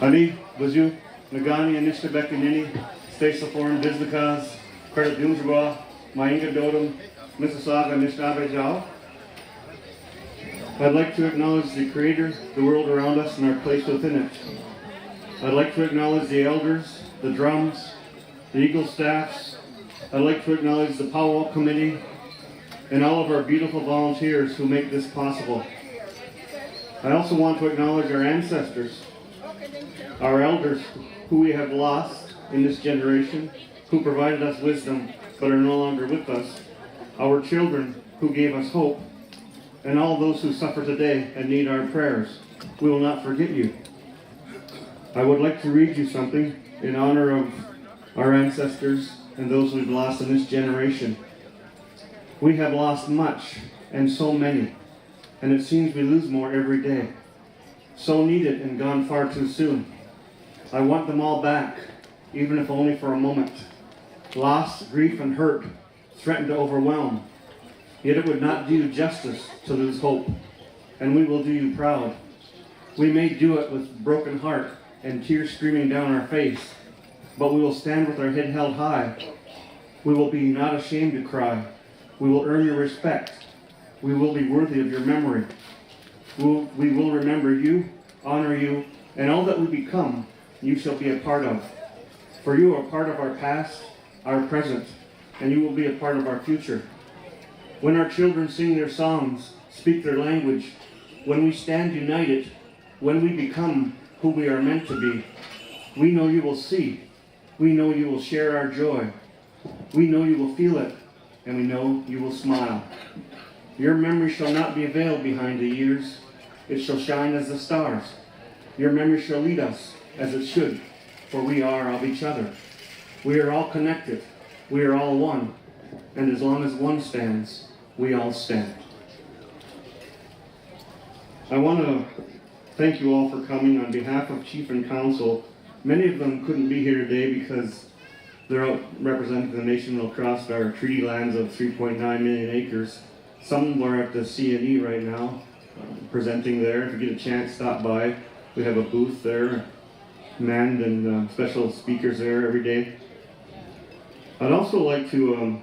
Ali, Bazu, Nagani, Anishtabekanini, Stacey Foreign, Biznikaz, Credit Doomsbaugh, Mainga Dodum, Mississauga, Nishnabejao. I'd like to acknowledge the Creator, the world around us, and our place within it. I'd like to acknowledge the elders, the drums, the Eagle staffs. I'd like to acknowledge the Powwow Committee and all of our beautiful volunteers who make this possible. I also want to acknowledge our ancestors, our elders who we have lost in this generation, who provided us wisdom but are no longer with us, our children who gave us hope, and all those who suffer today and need our prayers. We will not forget you. I would like to read you something in honor of our ancestors and those we've lost in this generation. We have lost much and so many, and it seems we lose more every day. So needed and gone far too soon. I want them all back, even if only for a moment. Loss, grief, and hurt threaten to overwhelm. Yet it would not do you justice to lose hope, and we will do you proud. We may do it with broken heart and tears streaming down our face, but we will stand with our head held high. We will be not ashamed to cry. We will earn your respect. We will be worthy of your memory. We will remember you, honor you, and all that we become, you shall be a part of. For you are part of our past, our present, and you will be a part of our future. When our children sing their songs, speak their language, when we stand united, when we become who we are meant to be, we know you will see. We know you will share our joy. We know you will feel it, and we know you will smile. Your memory shall not be veiled behind the years. It shall shine as the stars. Your memory shall lead us as it should, for we are of each other. We are all connected. We are all one. And as long as one stands, we all stand. I want to thank you all for coming on behalf of Chief and Council. Many of them couldn't be here today because they're out representing the nation across our treaty lands of 3.9 million acres. Some are at the C&E right now, presenting there. If you get a chance, stop by. We have a booth there, manned, and special speakers there every day. I'd also like to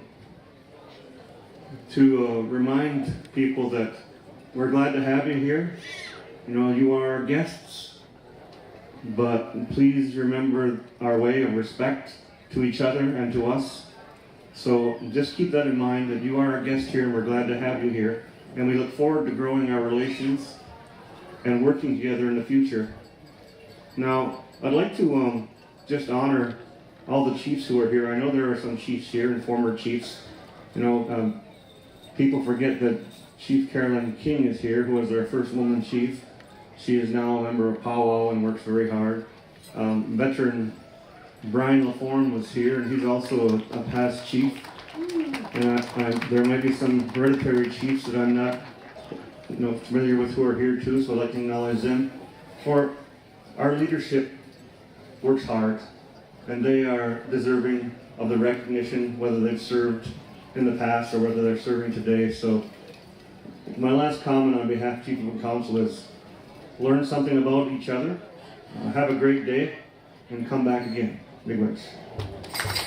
remind people that we're glad to have you here. You know, you are our guests, but please remember our way of respect to each other and to us. So just keep that in mind, that you are our guest here and we're glad to have you here. And we look forward to growing our relations and working together in the future. Now, I'd like to just honor all the chiefs who are here. I know there are some chiefs here and former chiefs. You know, people forget that Chief Carolyn King is here, who was our first woman chief. She is now a member of Powwow and works very hard. Veteran Brian LaForme was here, and he's also a past chief. And there might be some hereditary chiefs that I'm not familiar with who are here too, so I'd like to acknowledge them. For our leadership works hard, and they are deserving of the recognition, whether they've served in the past or whether they're serving today. So my last comment on behalf of Chief of Council is learn something about each other, have a great day, and come back again. Big words.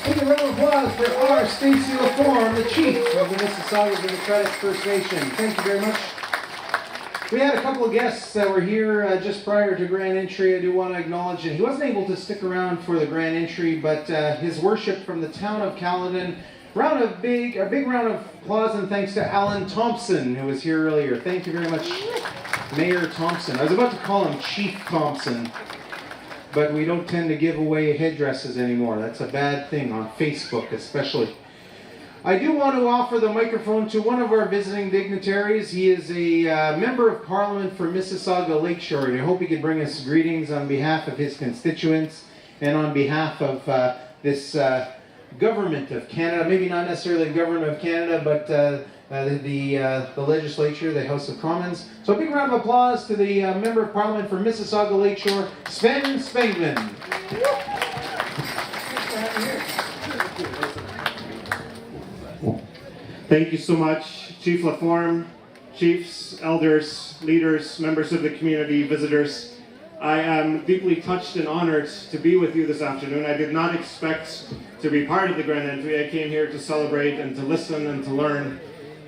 Give a round of applause for R. Stacey LaForme, the Chief of the Mississauga Dignitary First Nation. Thank you very much. We had a couple of guests that were here just prior to Grand Entry. I do want to acknowledge that he wasn't able to stick around for the Grand Entry, but his worship from the town of Caledon. A big round of applause and thanks to Alan Thompson, who was here earlier. Thank you very much, Mayor Thompson. I was about to call him Chief Thompson, but we don't tend to give away headdresses anymore. That's a bad thing on Facebook, especially. I do want to offer the microphone to one of our visiting dignitaries. He is a member of Parliament for Mississauga Lakeshore, and I hope he can bring us greetings on behalf of his constituents and on behalf of this government of Canada. Maybe not necessarily the government of Canada, but the legislature, the House of Commons. So a big round of applause to the Member of Parliament for Mississauga Lakeshore, Sven Spengman. Thank you so much, Chief LaForme, chiefs, elders, leaders, members of the community, visitors. I am deeply touched and honored to be with you this afternoon. I did not expect to be part of the Grand Entry. I came here to celebrate and to listen and to learn.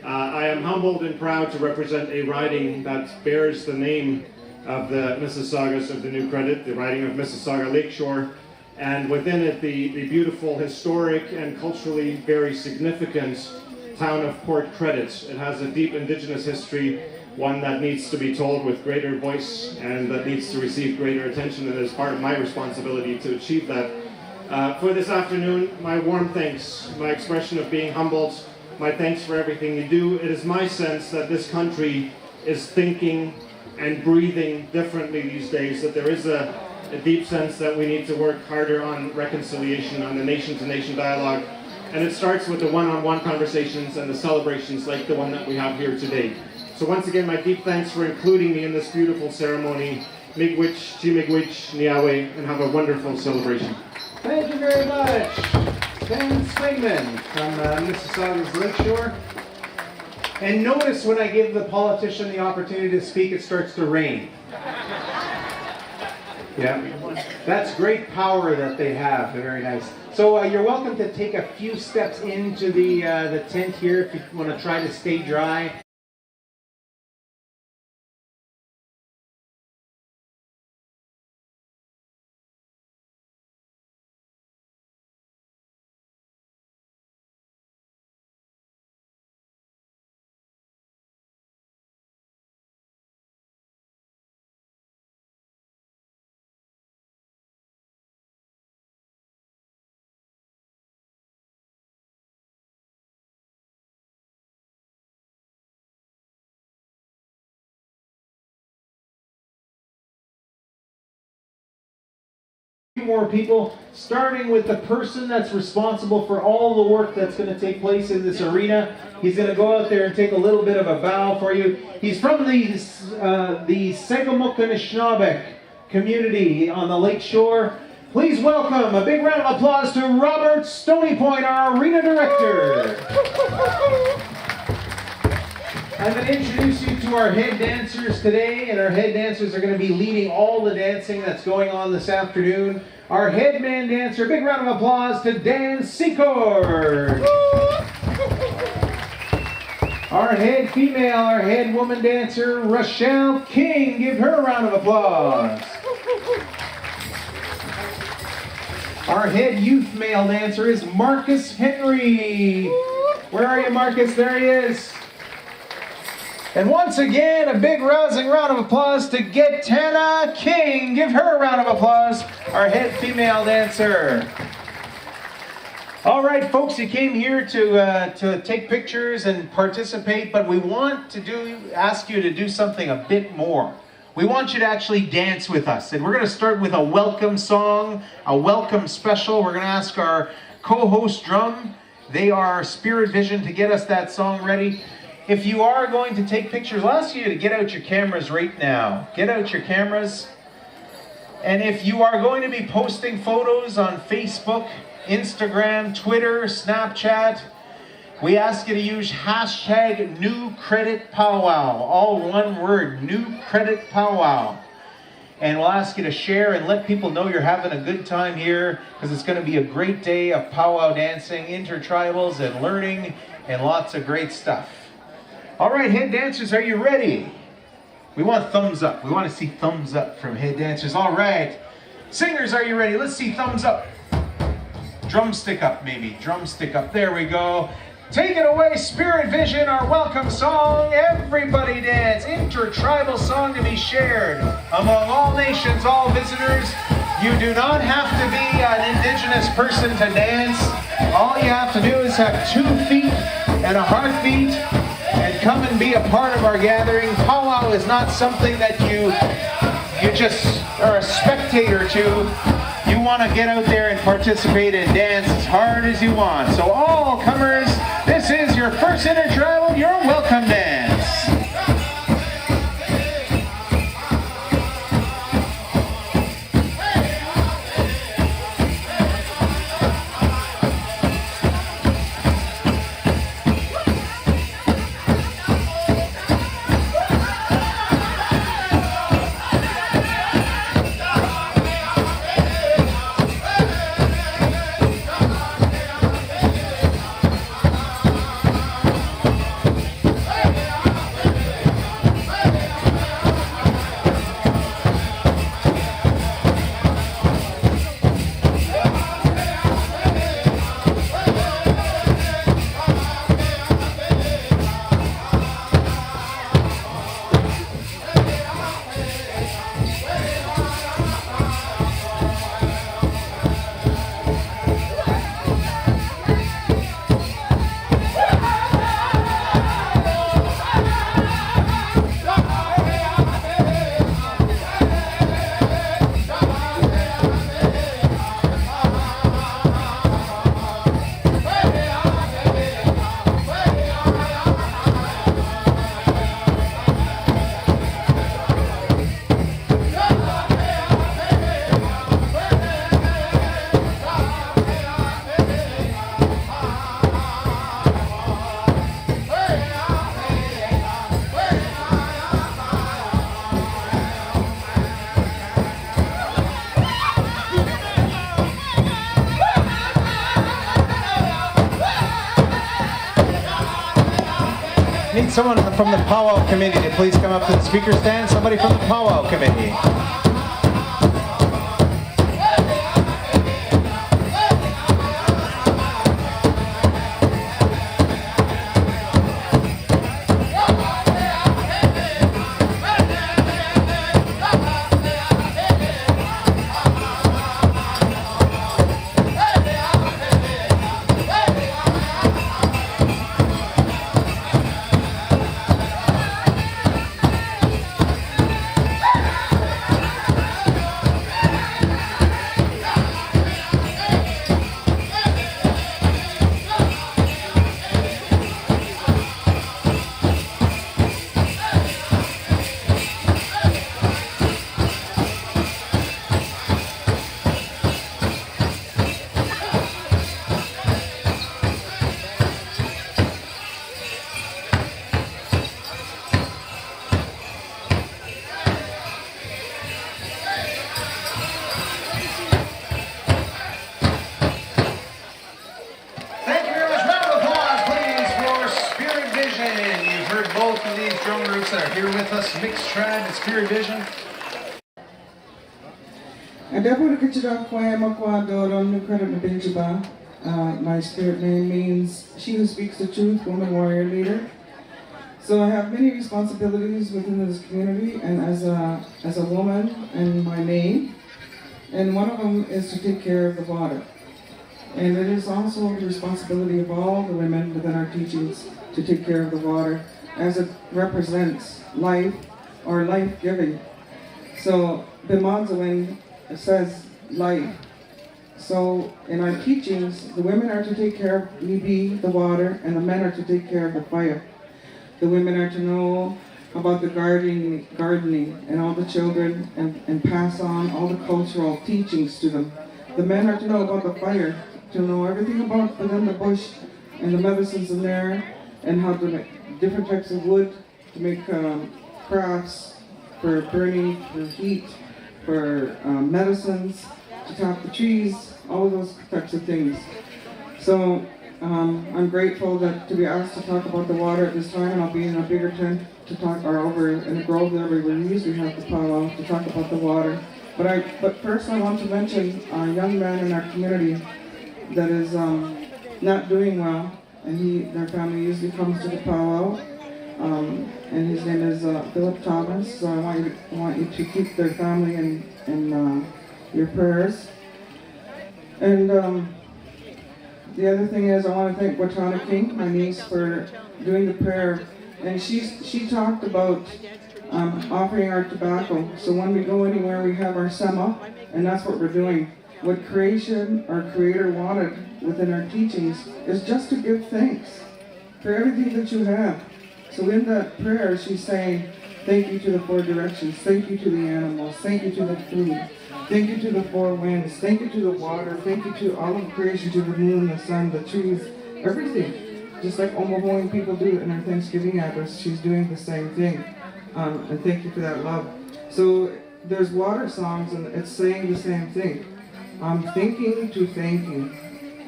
I am humbled and proud to represent a riding that bears the name of the Mississaugas of the New Credit, the riding of Mississauga Lakeshore, and within it the beautiful, historic, and culturally very significant town of Port Credit. It has a deep Indigenous history, one that needs to be told with greater voice and that needs to receive greater attention, and it is part of my responsibility to achieve that. For this afternoon, my warm thanks, my expression of being humbled, my thanks for everything you do. It is my sense that this country is thinking and breathing differently these days, that there is a deep sense that we need to work harder on reconciliation, on the nation-to-nation dialogue, and it starts with the one-on-one conversations and the celebrations like the one that we have here today. So once again, my deep thanks for including me in this beautiful ceremony. Miigwech, Chimigwech, Niawe, and have a wonderful celebration. Thank you very much. Dan Swingman from Mississauga's Lakeshore. And notice when I give the politician the opportunity to speak, it starts to rain. Yeah, that's great power that they have. They're very nice. So you're welcome to take a few steps into the tent here if you want to try to stay dry. More people, starting with the person that's responsible for all the work that's going to take place in this arena. He's going to go out there and take a little bit of a bow for you. He's from the Segamuk Anishinaabe community on the lake shore. Please welcome a big round of applause to Robert Stony Point, our arena director. I'm going to introduce you to our head dancers today, and our head dancers are going to be leading all the dancing that's going on this afternoon. Our head man dancer, big round of applause to Dan Secord. Our head female, our head woman dancer, Rochelle King. Give her a round of applause. Our head youth male dancer is Marcus Henry. Where are you, Marcus? There he is. And once again, a big rousing round of applause to Getana King. Give her a round of applause, our head female dancer. All right, folks, you came here to take pictures and participate, but we want to ask you to do something a bit more. We want you to actually dance with us, and we're going to start with a welcome song, a welcome special. We're going to ask our co-host drum, they are Spirit Vision, to get us that song ready. If you are going to take pictures, I'll ask you to get out your cameras right now. Get out your cameras. And if you are going to be posting photos on Facebook, Instagram, Twitter, Snapchat, we ask you to use hashtag newcreditpowwow. All one word, newcreditpowwow. And we'll ask you to share and let people know you're having a good time here, because it's going to be a great day of powwow dancing, intertribals, and learning, and lots of great stuff. All right, head dancers, are you ready? We want thumbs up. We want to see thumbs up from head dancers. All right. Singers, are you ready? Let's see thumbs up. Drumstick up, maybe. Drumstick up. There we go. Take it away, Spirit Vision, our welcome song. Everybody dance. Intertribal song to be shared among all nations, all visitors. You do not have to be an Indigenous person to dance. All you have to do is have 2 feet and a heartbeat, and come and be a part of our gathering. Powwow is not something that you just are a spectator to. You want to get out there and participate and dance as hard as you want. So all comers, this is your first intertribal, your welcome dance. someone from the Powwow Committee to please come up to the speaker stand. Somebody from the Powwow Committee. That are here with us, Mixed Trad and Spirit Vision. And definitely get you down on newcredit Benjiba. My spirit name means she who speaks the truth, woman warrior leader. So I have many responsibilities within this community and as a woman in my name. And one of them is to take care of the water. And it is also the responsibility of all the women within our teachings to take care of the water, as it represents life or life-giving. So Bimanzawin says life. So in our teachings, the women are to take care of Libi, the water, and the men are to take care of the fire. The women are to know about the gardening and all the children and pass on all the cultural teachings to them. The men are to know about the fire, to know everything about within the bush and the medicines in there, and how to make different types of wood to make crafts for burning, for heat, for medicines, to tap the trees, all of those types of things. So I'm grateful to be asked to talk about the water at this time, and I'll be in a bigger tent to talk, or over in the grove there where we usually have the powwow to talk about the water. But first I want to mention a young man in our community that is not doing well. And their family usually comes to the powwow, and his name is Philip Thomas. So I want you to keep their family in your prayers. And the other thing is, I want to thank Watana King, my niece, for doing the prayer. And she talked about offering our tobacco. So when we go anywhere, we have our sema, and that's what we're doing. What creation, our Creator, wanted within our teachings is just to give thanks for everything that you have. So in that prayer, she's saying, thank you to the four directions, thank you to the animals, thank you to the food, thank you to the four winds, thank you to the water, thank you to all of creation, to the moon, the sun, the trees, everything. Just like Omahoan people do in our Thanksgiving address, she's doing the same thing. And thank you for that love. So there's water songs, and it's saying the same thing. I'm thinking to thank you.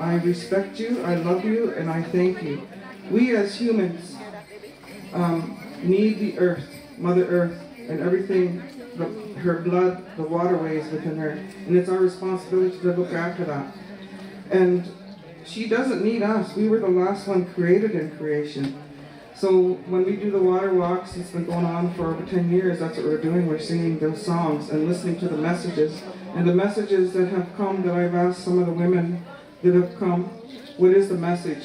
I respect you, I love you, and I thank you. We as humans need the earth, Mother Earth, and everything, her blood, the waterways within her. And it's our responsibility to look after that. And she doesn't need us. We were the last one created in creation. So when we do the water walks, it's been going on for over 10 years, that's what we're doing. We're singing those songs and listening to the messages. And the messages that have come, that I've asked some of the women that have come, what is the message?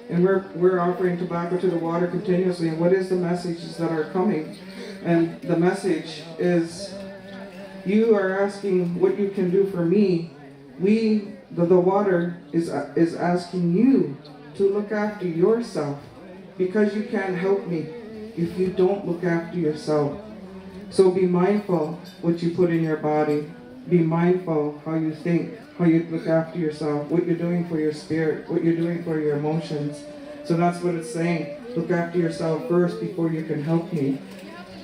And we're offering tobacco to the water continuously, and what is the messages that are coming? And the message is, you are asking what you can do for me. The water is asking you to look after yourself, because you can't help me if you don't look after yourself. So be mindful what you put in your body. Be mindful how you think, how you look after yourself, what you're doing for your spirit, what you're doing for your emotions. So that's what it's saying. Look after yourself first before you can help me.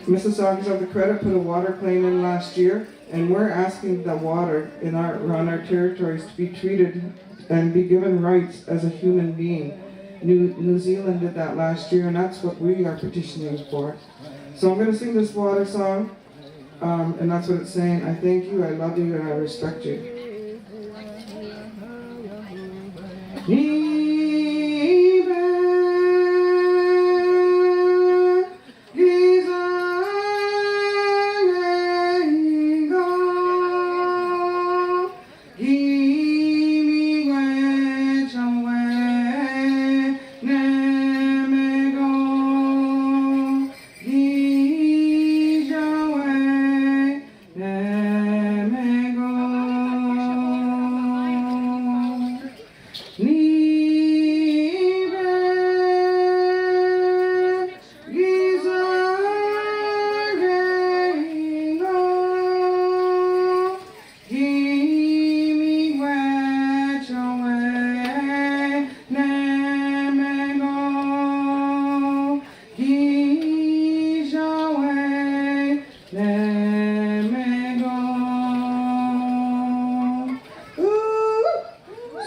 Mississaugas of the Credit put a water claim in last year, and we're asking the water around our territories to be treated and be given rights as a human being. New Zealand did that last year, and that's what we are petitioning for. So I'm going to sing this water song, and that's what it's saying. I thank you, I love you, and I respect you.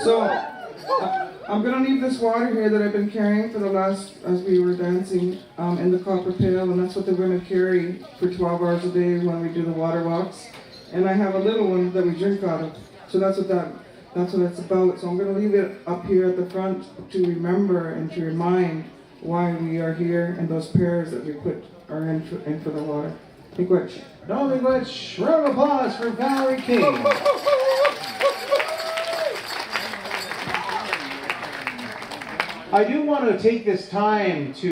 So, I'm going to leave this water here that I've been carrying for the last, as we were dancing, in the copper pail, and that's what they're going to carry for 12 hours a day when we do the water walks. And I have a little one that we drink out of. So that's what it's about. So I'm going to leave it up here at the front to remember and to remind why we are here and those prayers that we put are in for the water. Miigwech. No, Miigwech. Round of applause for Valerie King. I do want to take this time to